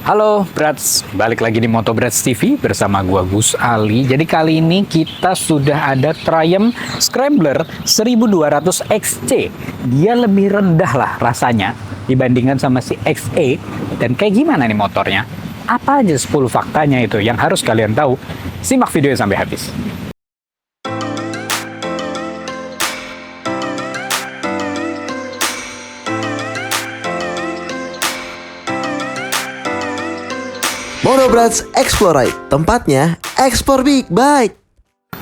Halo Brats, balik lagi di Moto Brats TV bersama gua Gus Ali. Jadi kali ini kita sudah ada Triumph Scrambler 1200 XC. Dia lebih rendah lah rasanya dibandingkan sama si XE. Dan kayak gimana nih motornya? Apa aja 10 faktanya itu yang harus kalian tahu? Simak videonya sampai habis. Moto Brats Explore Ride, tempatnya explore big bike.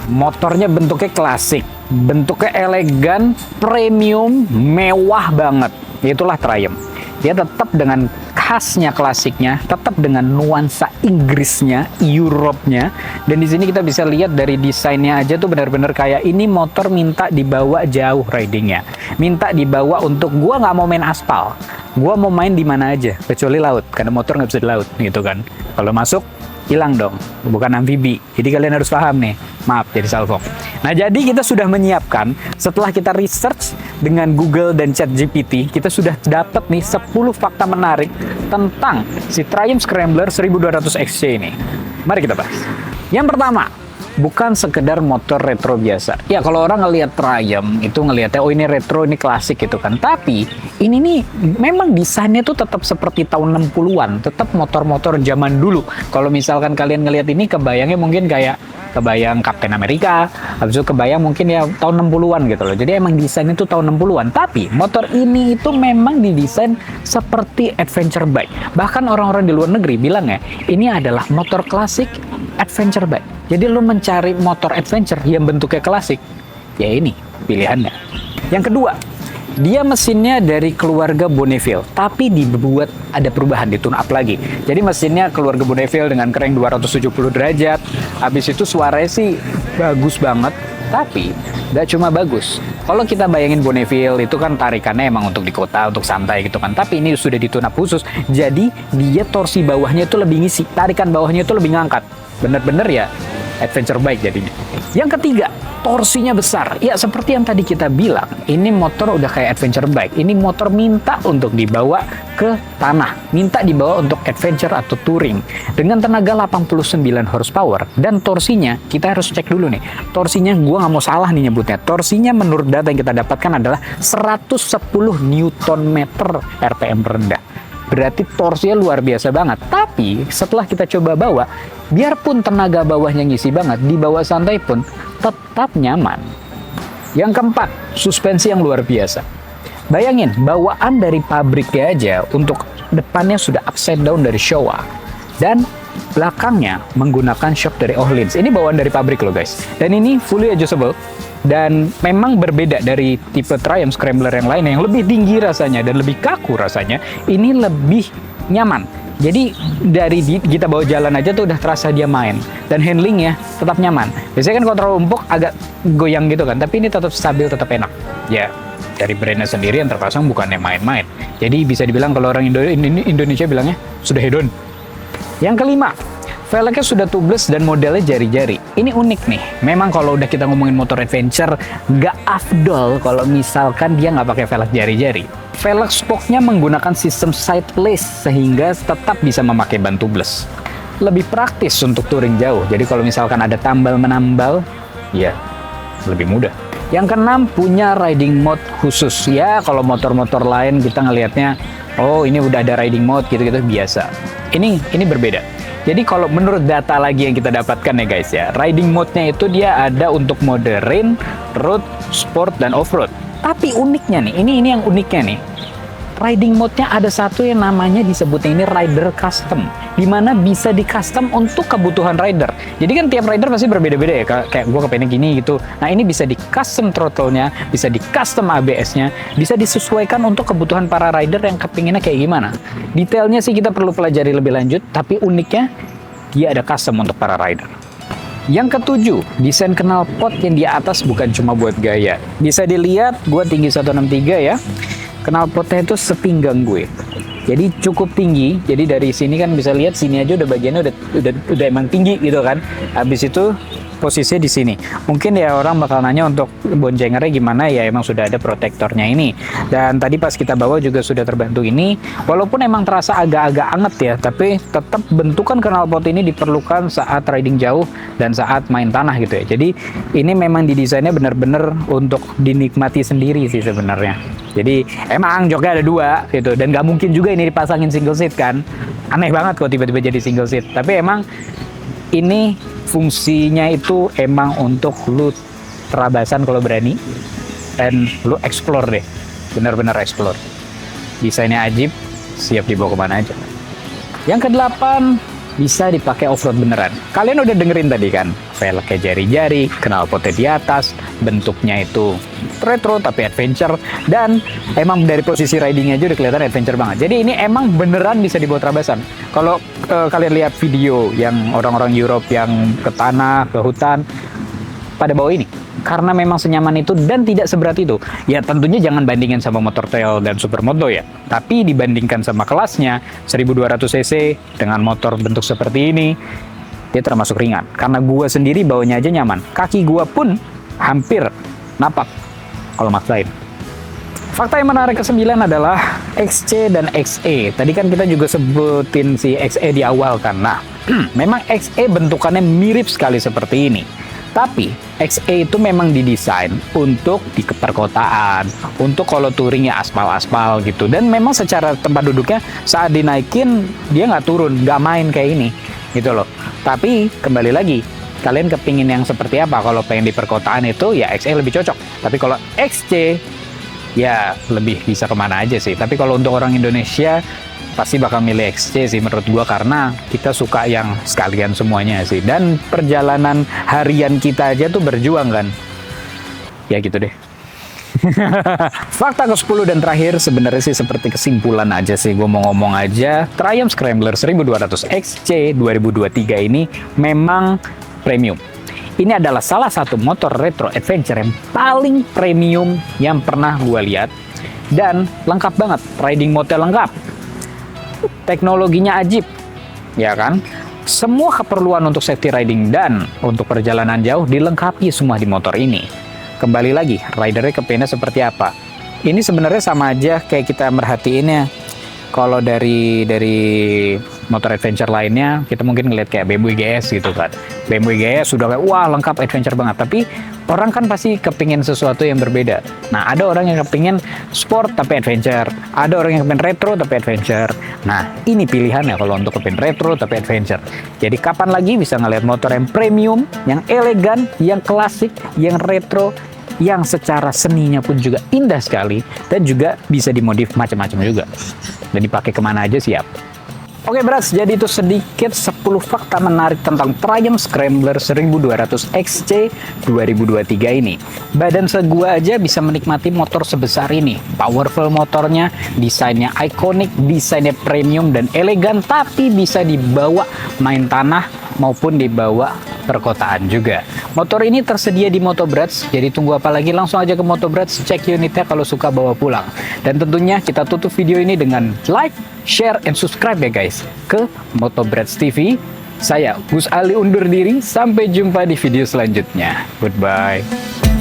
Motornya bentuknya klasik, bentuknya elegan, premium, mewah banget. Itulah Triumph. Dia tetap dengan khasnya klasiknya, tetap dengan nuansa Inggrisnya, Europe-nya. Dan di sini kita bisa lihat dari desainnya aja tuh benar-benar kayak ini motor minta dibawa jauh ridingnya. Minta dibawa untuk gua nggak mau main aspal. Gua mau main di mana aja, kecuali laut. Karena motor nggak bisa di laut, gitu kan. Kalau masuk, hilang dong. Bukan amfibi. Jadi kalian harus paham nih. Maaf, jadi salvo. Nah, jadi kita sudah menyiapkan, setelah kita research dengan Google dan ChatGPT, kita sudah dapat nih 10 fakta menarik tentang si Triumph Scrambler 1200 XC ini. Mari kita bahas. Yang pertama, bukan sekedar motor retro biasa. Ya, kalau orang ngelihat Triumph itu ngelihatnya, oh ini retro, ini klasik gitu kan. Tapi ini nih memang desainnya tuh tetap seperti tahun 60-an, tetap motor-motor zaman dulu. Kalau misalkan kalian ngelihat ini, kebayangnya mungkin kayak kebayang Captain America, habis itu kebayang mungkin ya tahun 60-an gitu loh. Jadi emang desainnya itu tahun 60-an. Tapi motor ini itu memang didesain seperti adventure bike. Bahkan orang-orang di luar negeri bilang ya, ini adalah motor klasik adventure bike. Jadi lu mencari motor adventure yang bentuknya klasik, ya ini pilihannya. Yang kedua, dia mesinnya dari keluarga Bonneville, tapi dibuat ada perubahan, ditune up lagi. Jadi mesinnya keluarga Bonneville dengan crank 270 derajat. Habis itu suaranya sih bagus banget, tapi nggak cuma bagus. Kalau kita bayangin Bonneville itu kan tarikannya emang untuk di kota, untuk santai gitu kan. Tapi ini sudah ditune up khusus, jadi dia torsi bawahnya itu lebih ngisi, tarikan bawahnya itu lebih ngangkat. Bener-bener ya adventure bike jadinya. Yang ketiga, torsinya besar. Ya, seperti yang tadi kita bilang, ini motor udah kayak adventure bike. Ini motor minta untuk dibawa ke tanah, minta dibawa untuk adventure atau touring. Dengan tenaga 89 horsepower dan torsinya, kita harus cek dulu nih. Torsinya, gua nggak mau salah nih nyebutnya. Torsinya menurut data yang kita dapatkan adalah 110 Nm RPM rendah. Berarti torsinya luar biasa banget. Tapi setelah kita coba bawa, biarpun tenaga bawahnya ngisi banget, dibawa santai pun tetap nyaman. Yang keempat, suspensi yang luar biasa. Bayangin, bawaan dari pabriknya aja untuk depannya sudah upside down dari Showa. Dan belakangnya menggunakan shock dari Öhlins. Ini bawaan dari pabrik loh guys. Dan ini fully adjustable. Dan memang berbeda dari tipe Triumph Scrambler yang lain yang lebih tinggi rasanya dan lebih kaku rasanya. Ini lebih nyaman. Jadi dari kita bawa jalan aja tuh udah terasa dia main. Dan handlingnya tetap nyaman. Biasanya kan kalau terlalu empuk agak goyang gitu kan. Tapi ini tetap stabil, tetap enak. Ya, dari brandnya sendiri yang terpasang bukannya main-main. Jadi bisa dibilang kalau orang Indonesia bilangnya sudah hedon. Yang kelima, velgnya sudah tubeless dan modelnya jari-jari. Ini unik nih. Memang kalau udah kita ngomongin motor adventure, nggak afdol kalau misalkan dia nggak pakai velg jari-jari. Velg spoknya menggunakan sistem sideless sehingga tetap bisa memakai ban tubeless. Lebih praktis untuk touring jauh. Jadi kalau misalkan ada tambal-menambal, ya lebih mudah. Yang keenam, punya riding mode khusus. Ya kalau motor-motor lain kita ngelihatnya, oh ini udah ada riding mode gitu-gitu biasa. Ini berbeda. Jadi kalau menurut data lagi yang kita dapatkan ya guys ya, riding mode-nya itu dia ada untuk mode rain, road, sport, dan off-road. Tapi uniknya nih, ini yang uniknya nih. Riding mode-nya ada satu yang namanya disebutnya ini rider custom, dimana bisa di custom untuk kebutuhan rider. Jadi kan tiap rider pasti berbeda-beda ya, kayak gue kepengen gini gitu. Nah ini bisa di custom throttle-nya, bisa di custom ABS-nya, bisa disesuaikan untuk kebutuhan para rider yang kepinginnya kayak gimana. Detailnya sih kita perlu pelajari lebih lanjut, tapi uniknya dia ada custom untuk para rider. Yang ketujuh, desain knalpot yang di atas bukan cuma buat gaya. Bisa dilihat, gue tinggi 163 ya. Knalpotnya itu sepinggang gue. Jadi cukup tinggi. Jadi dari sini kan bisa lihat sini aja udah bagiannya udah emang tinggi gitu kan. Habis itu posisinya di sini. Mungkin ya orang bakal nanya untuk boncengernya gimana, ya emang sudah ada protektornya ini. Dan tadi pas kita bawa juga sudah terbantu ini. Walaupun emang terasa agak-agak anget ya, tapi tetap bentukan knalpot ini diperlukan saat riding jauh dan saat main tanah gitu ya. Jadi ini memang didesainnya benar-benar untuk dinikmati sendiri sih sebenarnya. Jadi emang joknya ada 2 gitu, dan nggak mungkin juga ini dipasangin single seat kan. Aneh banget kok tiba-tiba jadi single seat. Tapi emang ini fungsinya itu emang untuk lu terabasan kalau berani, dan lu explore deh, benar-benar explore. Desainnya ajib, siap dibawa kemana aja. Yang ke-8, bisa dipakai off-road beneran. Kalian udah dengerin tadi kan, velgnya jari-jari, knalpotnya di atas, bentuknya itu retro tapi adventure, dan emang dari posisi ridingnya aja udah kelihatan adventure banget. Jadi ini emang beneran bisa dibawa terabasan. Kalau kalian lihat video yang orang-orang Europe yang ke tanah, ke hutan, pada bawa ini. Karena memang senyaman itu dan tidak seberat itu. Ya tentunya jangan bandingin sama motor trail dan supermoto ya. Tapi dibandingkan sama kelasnya 1200 cc dengan motor bentuk seperti ini, dia termasuk ringan. Karena gua sendiri bawanya aja nyaman. Kaki gua pun hampir napak kalau maksain. Fakta yang menarik ke-9 adalah XC dan XE. Tadi kan kita juga sebutin si XE di awal kan. Nah, memang XE bentukannya mirip sekali seperti ini. Tapi XE itu memang didesain untuk di perkotaan, untuk kalau touring ya aspal-aspal gitu. Dan memang secara tempat duduknya saat dinaikin dia nggak turun, nggak main kayak ini gitu loh. Tapi kembali lagi, kalian kepingin yang seperti apa? Kalau pengen di perkotaan itu ya XE lebih cocok. Tapi kalau XC ya lebih bisa kemana aja sih. Tapi kalau untuk orang Indonesia pasti bakal milih XC sih menurut gua, karena kita suka yang sekalian semuanya sih, dan perjalanan harian kita aja tuh berjuang kan ya gitu deh. Fakta ke-10 dan terakhir sebenarnya sih seperti kesimpulan aja sih, gua mau ngomong aja, Triumph Scrambler 1200 XC 2023 ini memang premium. Ini adalah salah satu motor retro adventure yang paling premium yang pernah gua lihat, dan lengkap banget, riding mode lengkap, teknologinya ajib, ya kan? Semua keperluan untuk safety riding dan untuk perjalanan jauh dilengkapi semua di motor ini. Kembali lagi, ridernya kepinnya seperti apa? Ini sebenarnya sama aja kayak kita merhatiinnya. Kalau dari motor adventure lainnya, kita mungkin ngeliat kayak BMW GS gitu kan. BMW GS sudah kayak wah lengkap adventure banget. Tapi orang kan pasti kepingin sesuatu yang berbeda. Nah, ada orang yang kepingin sport tapi adventure. Ada orang yang kepingin retro tapi adventure. Nah, ini pilihannya kalau untuk kepingin retro tapi adventure. Jadi kapan lagi bisa ngeliat motor yang premium, yang elegan, yang klasik, yang retro, yang secara seninya pun juga indah sekali, dan juga bisa dimodif macam-macam juga. Dan dipakai kemana aja siap. Oke Brats, jadi itu sedikit 10 fakta menarik tentang Triumph Scrambler 1200 XC 2023 ini. Badan segua aja bisa menikmati motor sebesar ini. Powerful motornya, desainnya ikonik, desainnya premium dan elegan, tapi bisa dibawa main tanah maupun dibawa perkotaan juga. Motor ini tersedia di Motobrats, jadi tunggu apa lagi, langsung aja ke Motobrats, cek unitnya kalau suka bawa pulang. Dan tentunya kita tutup video ini dengan like, share, and subscribe ya guys ke Motobrats TV. Saya Gus Ali undur diri, sampai jumpa di video selanjutnya. Goodbye.